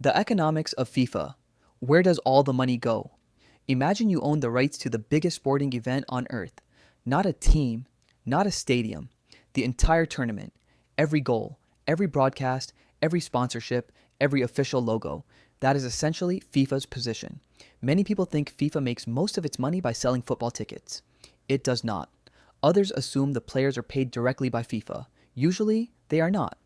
The economics of FIFA. Where does all the money go? Imagine you own the rights to the biggest sporting event on earth. Not a team, not a stadium, the entire tournament, every goal, every broadcast, every sponsorship, every official logo. That is essentially FIFA's position. Many people think FIFA makes most of its money by selling football tickets. It does not. Others assume the players are paid directly by FIFA. Usually, they are not.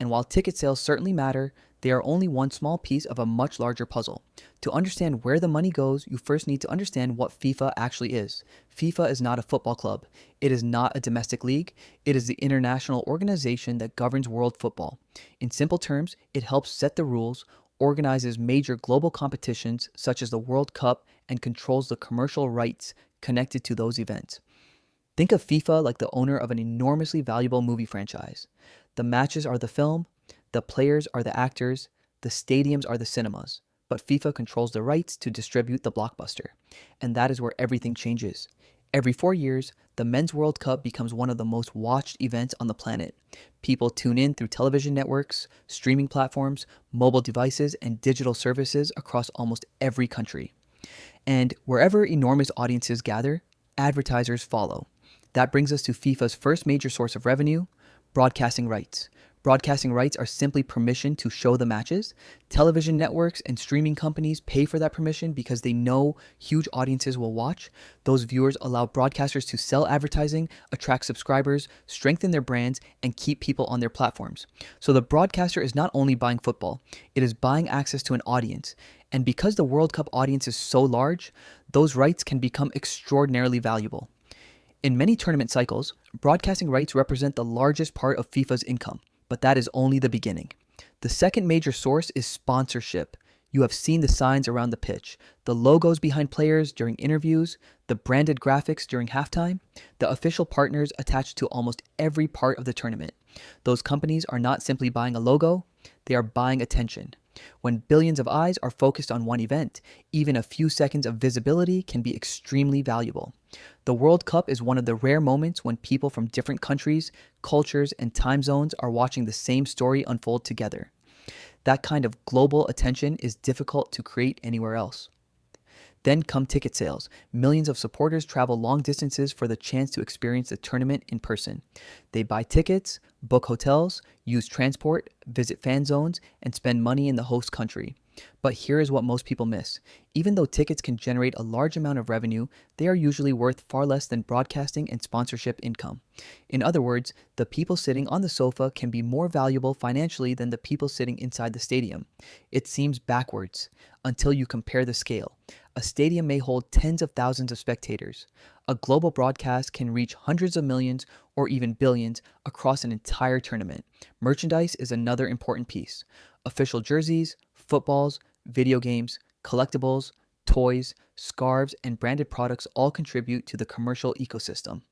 And while ticket sales certainly matter, they are only one small piece of a much larger puzzle. To understand where the money goes, you first need to understand what FIFA actually is. FIFA is not a football club. It is not a domestic league. It is the international organization that governs world football. In simple terms, it helps set the rules, organizes major global competitions such as the World Cup, and controls the commercial rights connected to those events. Think of FIFA like the owner of an enormously valuable movie franchise. The matches are the film, the players are the actors, the stadiums are the cinemas, but FIFA controls the rights to distribute the blockbuster. And that is where everything changes. Every 4 years, the Men's World Cup becomes one of the most watched events on the planet. People tune in through television networks, streaming platforms, mobile devices, and digital services across almost every country. And wherever enormous audiences gather, advertisers follow. That brings us to FIFA's first major source of revenue, broadcasting rights. Broadcasting rights are simply permission to show the matches. Television networks and streaming companies pay for that permission because they know huge audiences will watch. Those viewers allow broadcasters to sell advertising, attract subscribers, strengthen their brands, and keep people on their platforms. So the broadcaster is not only buying football, it is buying access to an audience. And because the World Cup audience is so large, those rights can become extraordinarily valuable. In many tournament cycles, broadcasting rights represent the largest part of FIFA's income, but that is only the beginning. The second major source is sponsorship. You have seen the signs around the pitch, the logos behind players during interviews, the branded graphics during halftime, the official partners attached to almost every part of the tournament. Those companies are not simply buying a logo, they are buying attention. When billions of eyes are focused on one event, even a few seconds of visibility can be extremely valuable. The World Cup is one of the rare moments when people from different countries, cultures, and time zones are watching the same story unfold together. That kind of global attention is difficult to create anywhere else. Then come ticket sales. Millions of supporters travel long distances for the chance to experience the tournament in person. They buy tickets, book hotels, use transport, visit fan zones, and spend money in the host country. But here is what most people miss. Even though tickets can generate a large amount of revenue, they are usually worth far less than broadcasting and sponsorship income. In other words, the people sitting on the sofa can be more valuable financially than the people sitting inside the stadium. It seems backwards until you compare the scale. A stadium may hold tens of thousands of spectators. A global broadcast can reach hundreds of millions or even billions across an entire tournament. Merchandise is another important piece. Official jerseys, footballs, video games, collectibles, toys, scarves, and branded products all contribute to the commercial ecosystem.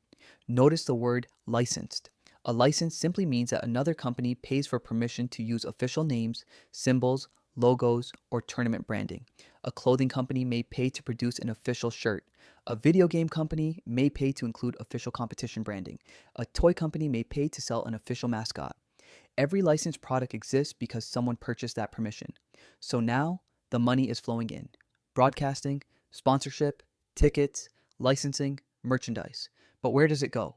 Notice the word licensed. A license simply means that another company pays for permission to use official names, symbols, logos, or tournament branding. A clothing company may pay to produce an official shirt. A video game company may pay to include official competition branding. A toy company may pay to sell an official mascot. Every licensed product exists because someone purchased that permission. So now, the money is flowing in. Broadcasting, sponsorship, tickets, licensing, merchandise. But where does it go?